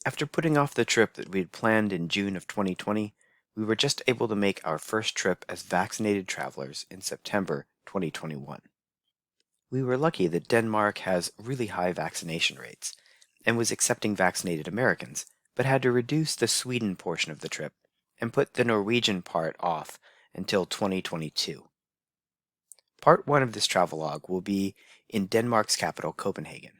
After putting off the trip that we had planned in June of 2020, we were just able to make our first trip as vaccinated travelers in September 2021. We were lucky that Denmark has really high vaccination rates and was accepting vaccinated Americans, but had to reduce the Sweden portion of the trip and put the Norwegian part off until 2022. Part 1 of this travelogue will be in Denmark's capital, Copenhagen.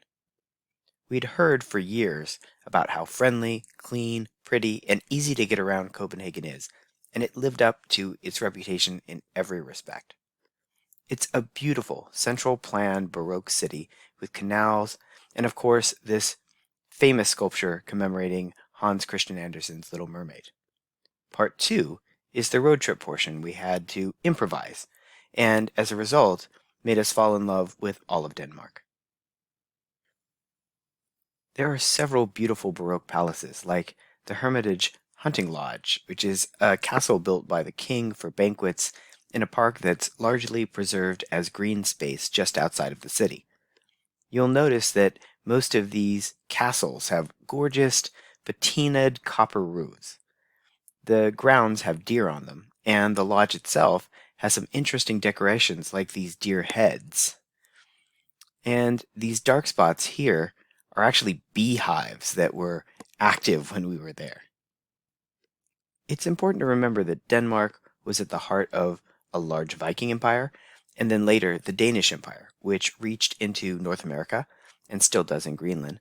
We'd heard for years about how friendly, clean, pretty, and easy to get around Copenhagen is, and it lived up to its reputation in every respect. It's a beautiful, central planned Baroque city with canals, and of course, this famous sculpture commemorating Hans Christian Andersen's Little Mermaid. Part 2 is the road trip portion we had to improvise, and as a result, made us fall in love with all of Denmark. There are several beautiful Baroque palaces, like the Hermitage Hunting Lodge, which is a castle built by the king for banquets in a park that's largely preserved as green space just outside of the city. You'll notice that most of these castles have gorgeous patinaed copper roofs. The grounds have deer on them, and the lodge itself has some interesting decorations like these deer heads. And these dark spots here are actually beehives that were active when we were there. It's important to remember that Denmark was at the heart of a large Viking empire, and then later the Danish Empire, which reached into North America and still does in Greenland,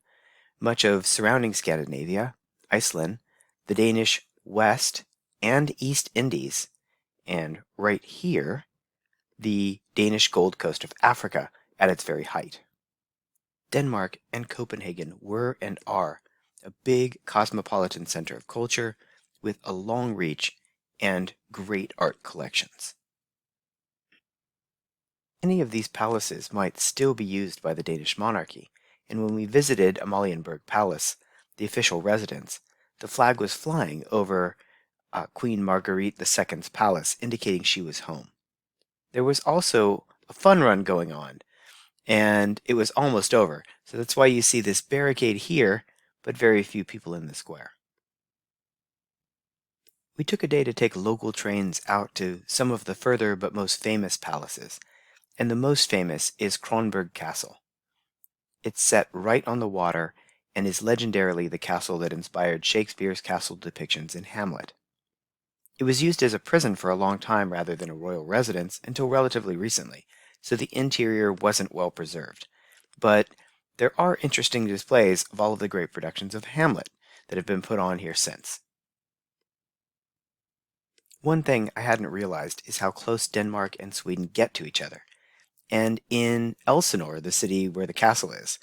much of surrounding Scandinavia, Iceland, the Danish West and East Indies, and right here, the Danish Gold Coast of Africa at its very height. Denmark and Copenhagen were and are a big cosmopolitan center of culture with a long reach and great art collections. Any of these palaces might still be used by the Danish monarchy, and when we visited Amalienborg Palace, the official residence, the flag was flying over Queen Marguerite II's palace, indicating she was home. There was also a fun run going on, and it was almost over, so that's why you see this barricade here, but very few people in the square. We took a day to take local trains out to some of the further but most famous palaces, and the most famous is Kronborg Castle. It's set right on the water and is legendarily the castle that inspired Shakespeare's castle depictions in Hamlet. It was used as a prison for a long time rather than a royal residence until relatively recently, so the interior wasn't well preserved. But there are interesting displays of all of the great productions of Hamlet that have been put on here since. One thing I hadn't realized is how close Denmark and Sweden get to each other. And in Elsinore, the city where the castle is,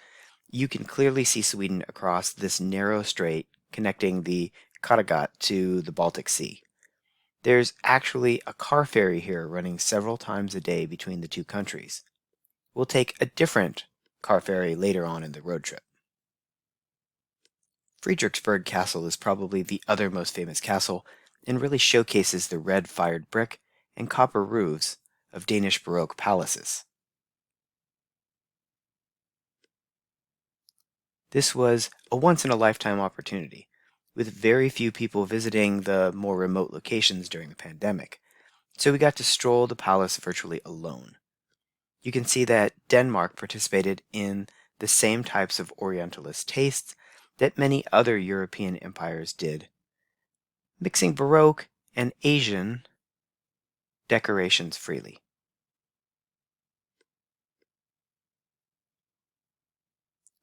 you can clearly see Sweden across this narrow strait connecting the Kattegat to the Baltic Sea. There's actually a car ferry here running several times a day between the two countries. We'll take a different car ferry later on in the road trip. Frederiksberg Castle is probably the other most famous castle and really showcases the red-fired brick and copper roofs of Danish Baroque palaces. This was a once-in-a-lifetime opportunity, with very few people visiting the more remote locations during the pandemic, so we got to stroll the palace virtually alone. You can see that Denmark participated in the same types of Orientalist tastes that many other European empires did, mixing Baroque and Asian decorations freely.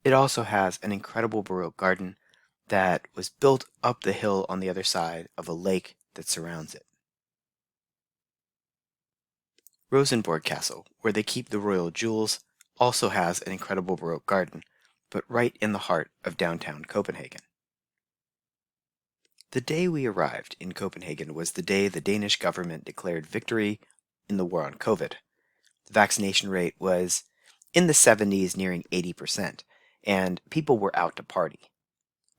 It also has an incredible Baroque garden that was built up the hill on the other side of a lake that surrounds it. Rosenborg Castle, where they keep the royal jewels, also has an incredible Baroque garden, but right in the heart of downtown Copenhagen. The day we arrived in Copenhagen was the day the Danish government declared victory in the war on COVID. The vaccination rate was in the 70s, nearing 80%, and people were out to party.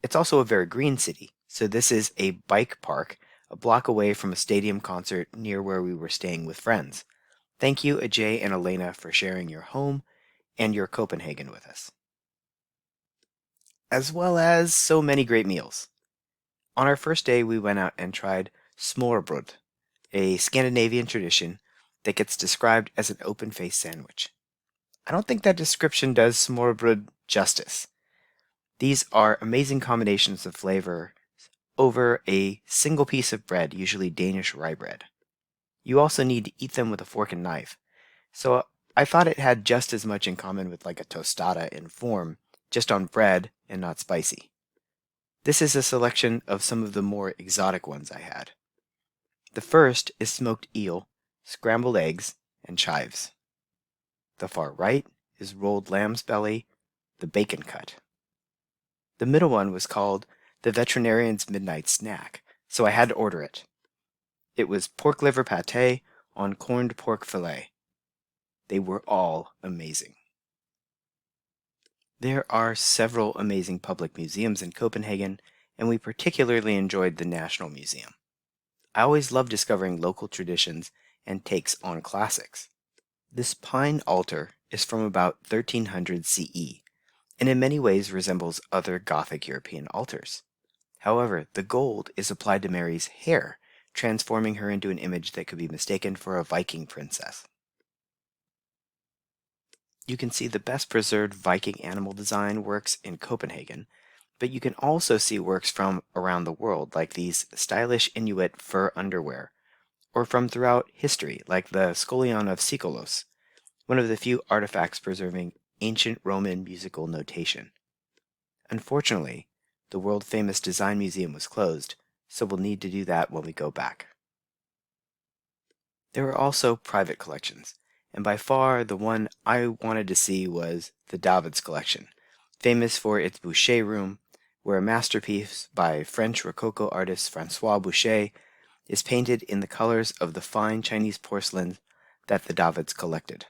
It's also a very green city, so this is a bike park a block away from a stadium concert near where we were staying with friends. Thank you, Ajay and Elena, for sharing your home and your Copenhagen with us. as well as so many great meals. On our first day, we went out and tried smørrebrød, a Scandinavian tradition that gets described as an open-faced sandwich. I don't think that description does smørrebrød justice. These are amazing combinations of flavor over a single piece of bread, usually Danish rye bread. You also need to eat them with a fork and knife. So I thought it had just as much in common with like a tostada in form, just on bread and not spicy. This is a selection of some of the more exotic ones I had. The first is smoked eel, scrambled eggs, and chives. The far right is rolled lamb's belly, the bacon cut. The middle one was called the veterinarian's midnight snack, so I had to order it. It was pork liver pate on corned pork fillet. They were all amazing. There are several amazing public museums in Copenhagen, and we particularly enjoyed the National Museum. I always love discovering local traditions and takes on classics. This pine altar is from about 1300 CE, and in many ways resembles other Gothic European altars. However, the gold is applied to Mary's hair, transforming her into an image that could be mistaken for a Viking princess. You can see the best preserved Viking animal design works in Copenhagen, but you can also see works from around the world, like these stylish Inuit fur underwear, or from throughout history, like the Scolion of Sikolos, one of the few artifacts preserving ancient Roman musical notation. Unfortunately, the world-famous Design Museum was closed, so we'll need to do that when we go back. There are also private collections, and by far the one I wanted to see was the David's collection, famous for its Boucher room, where a masterpiece by French Rococo artist François Boucher is painted in the colors of the fine Chinese porcelain that the Davids collected.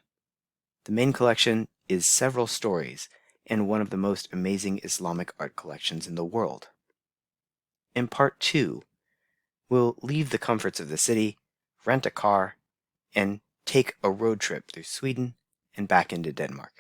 The main collection is several stories and one of the most amazing Islamic art collections in the world. In part 2, we'll leave the comforts of the city, rent a car, and take a road trip through Sweden and back into Denmark.